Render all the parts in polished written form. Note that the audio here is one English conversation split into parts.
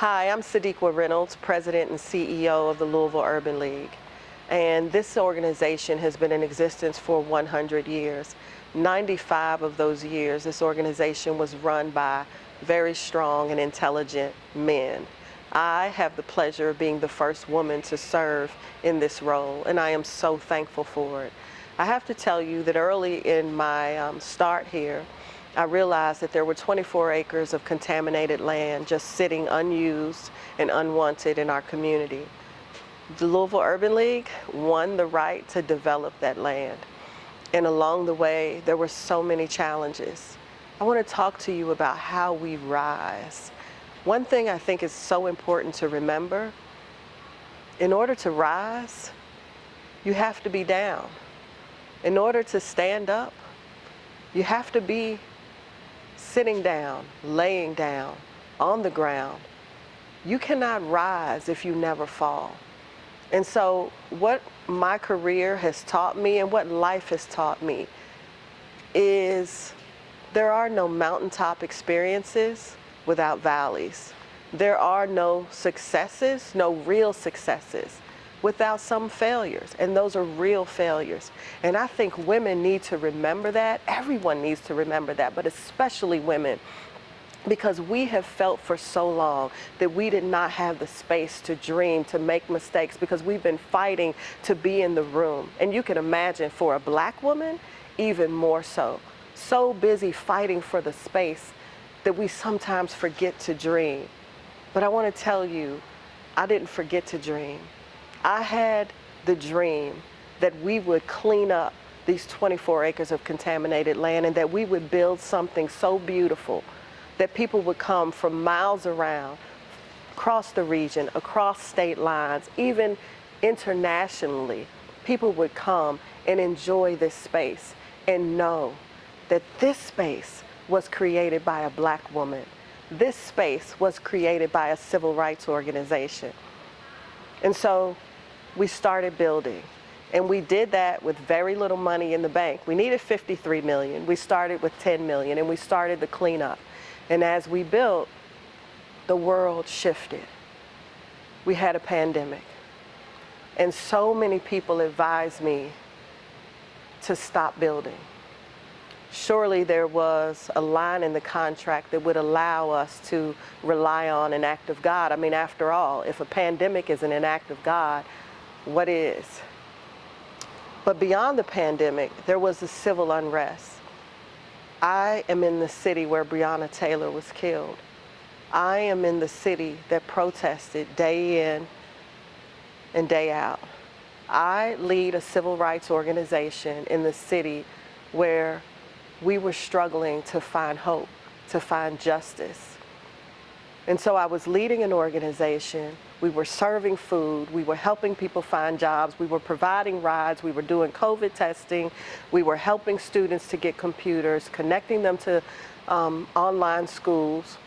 Hi, I'm Sadiqa Reynolds, President and CEO of the Louisville Urban League. And this organization has been in existence for 100 years. 95 of those years, this organization was run by very strong and intelligent men. I have the pleasure of being the first woman to serve in this role, and I am so thankful for it. I have to tell you that early in my start here, I realized that there were 24 acres of contaminated land just sitting unused and unwanted in our community. The Louisville Urban League won the right to develop that land. And along the way, there were so many challenges. I want to talk to you about how we rise. One thing I think is so important to remember, in order to rise, you have to be down. In order to stand up, you have to be sitting down, laying down, on the ground. You cannot rise if you never fall. And so what my career has taught me and what life has taught me is there are no mountaintop experiences without valleys. There are no successes, no real successes, without some failures, and those are real failures. And I think women need to remember that. Everyone needs to remember that, but especially women, because we have felt for so long that we did not have the space to dream, to make mistakes, because we've been fighting to be in the room. And you can imagine for a Black woman, even more so. So busy fighting for the space that we sometimes forget to dream. But I want to tell you, I didn't forget to dream. I had the dream that we would clean up these 24 acres of contaminated land and that we would build something so beautiful that people would come from miles around, across the region, across state lines, even internationally. People would come and enjoy this space and know that this space was created by a Black woman. This space was created by a civil rights organization. And so we started building, and we did that with very little money in the bank. We needed 53 million. We started with 10 million, and we started the cleanup. And as we built, the world shifted. We had a pandemic, and so many people advised me to stop building. Surely there was a line in the contract that would allow us to rely on an act of God. I mean, after all, if a pandemic isn't an act of God, what is? But beyond the pandemic, there was the civil unrest. I am in the city where Breonna Taylor was killed. I am in the city that protested day in and day out. I lead a civil rights organization in the city where we were struggling to find hope, to find justice. And so I was leading an organization. We were serving food. We were helping people find jobs. We were providing rides. We were doing COVID testing. We were helping students to get computers, connecting them to online schools.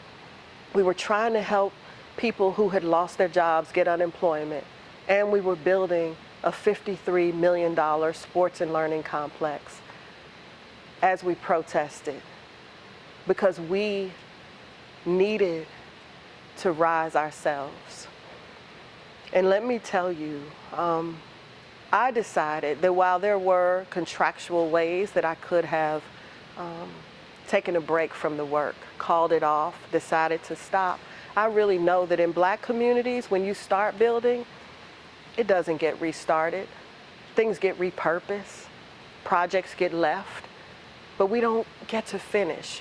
We were trying to help people who had lost their jobs get unemployment. And we were building a $53 million sports and learning complex as we protested, because we needed to rise ourselves. And let me tell you, I decided that while there were contractual ways that I could have taken a break from the work, called it off, decided to stop, I really know that in Black communities, when you start building, it doesn't get restarted. Things get repurposed, projects get left, but we don't get to finish.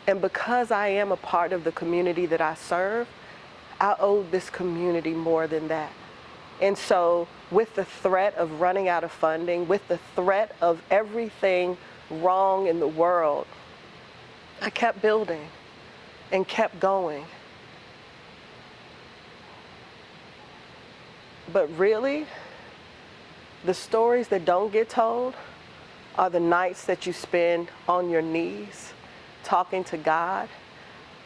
And because I am a part of the community that I serve, I owe this community more than that. And so with the threat of running out of funding, with the threat of everything wrong in the world, I kept building and kept going. But really, the stories that don't get told are the nights that you spend on your knees, talking to God,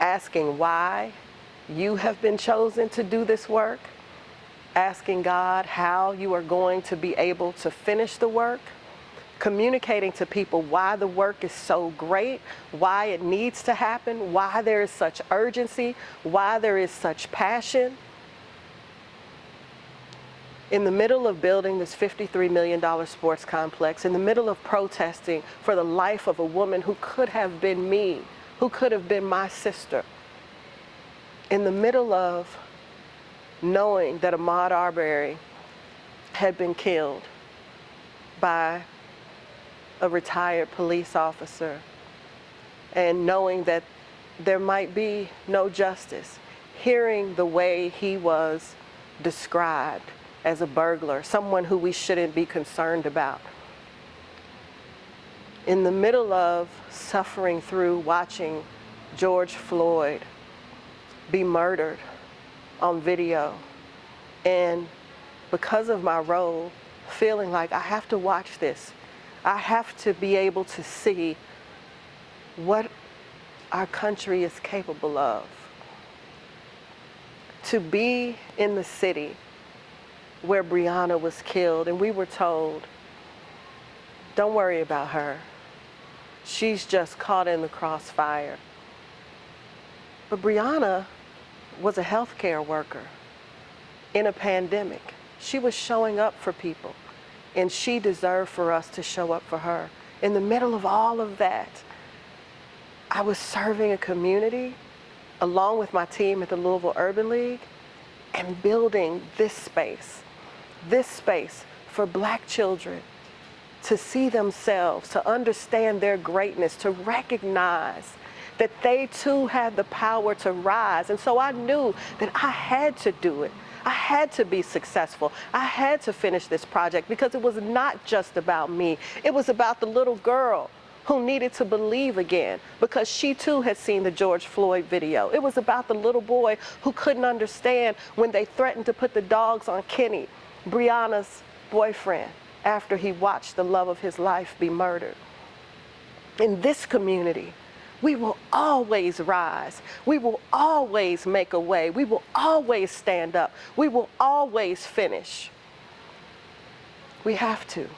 asking why you have been chosen to do this work, asking God how you are going to be able to finish the work, communicating to people why the work is so great, why it needs to happen, why there is such urgency, why there is such passion. In the middle of building this $53 million sports complex, in the middle of protesting for the life of a woman who could have been me, who could have been my sister, in the middle of knowing that Ahmaud Arbery had been killed by a retired police officer, and knowing that there might be no justice, hearing the way he was described as a burglar, someone who we shouldn't be concerned about. In the middle of suffering through watching George Floyd be murdered on video, and because of my role, feeling like I have to watch this. I have to be able to see what our country is capable of. To be in the city where Breonna was killed, and we were told, don't worry about her. She's just caught in the crossfire. But Breonna was a healthcare worker in a pandemic. She was showing up for people, and she deserved for us to show up for her. In the middle of all of that, I was serving a community along with my team at the Louisville Urban League and building this space for Black children to see themselves, to understand their greatness, to recognize that they too had the power to rise. And so I knew that I had to do it. I had to be successful. I had to finish this project because it was not just about me. It was about the little girl who needed to believe again because she too had seen the George Floyd video. It was about the little boy who couldn't understand when they threatened to put the dogs on Kenny, Breonna's boyfriend, after he watched the love of his life be murdered. In this community, we will always rise. We will always make a way. We will always stand up. We will always finish. We have to,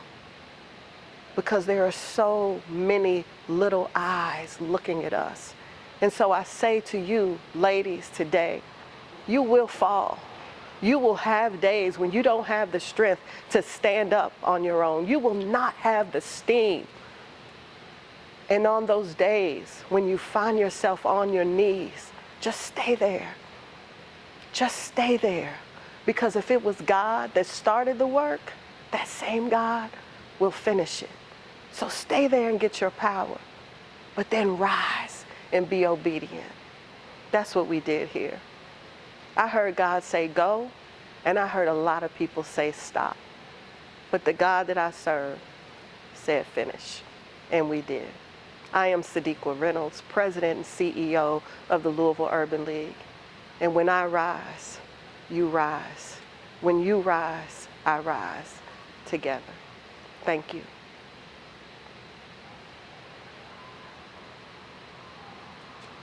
because there are so many little eyes looking at us. And so I say to you, ladies, today, you will fall. You will have days when you don't have the strength to stand up on your own. You will not have the steam. And on those days when you find yourself on your knees, just stay there. Just stay there. Because if it was God that started the work, that same God will finish it. So stay there and get your power, but then rise and be obedient. That's what we did here. I heard God say go, and I heard a lot of people say stop. But the God that I serve said finish, and we did. I am Sadiqa Reynolds, President and CEO of the Louisville Urban League. And when I rise, you rise. When you rise, I rise together. Thank you.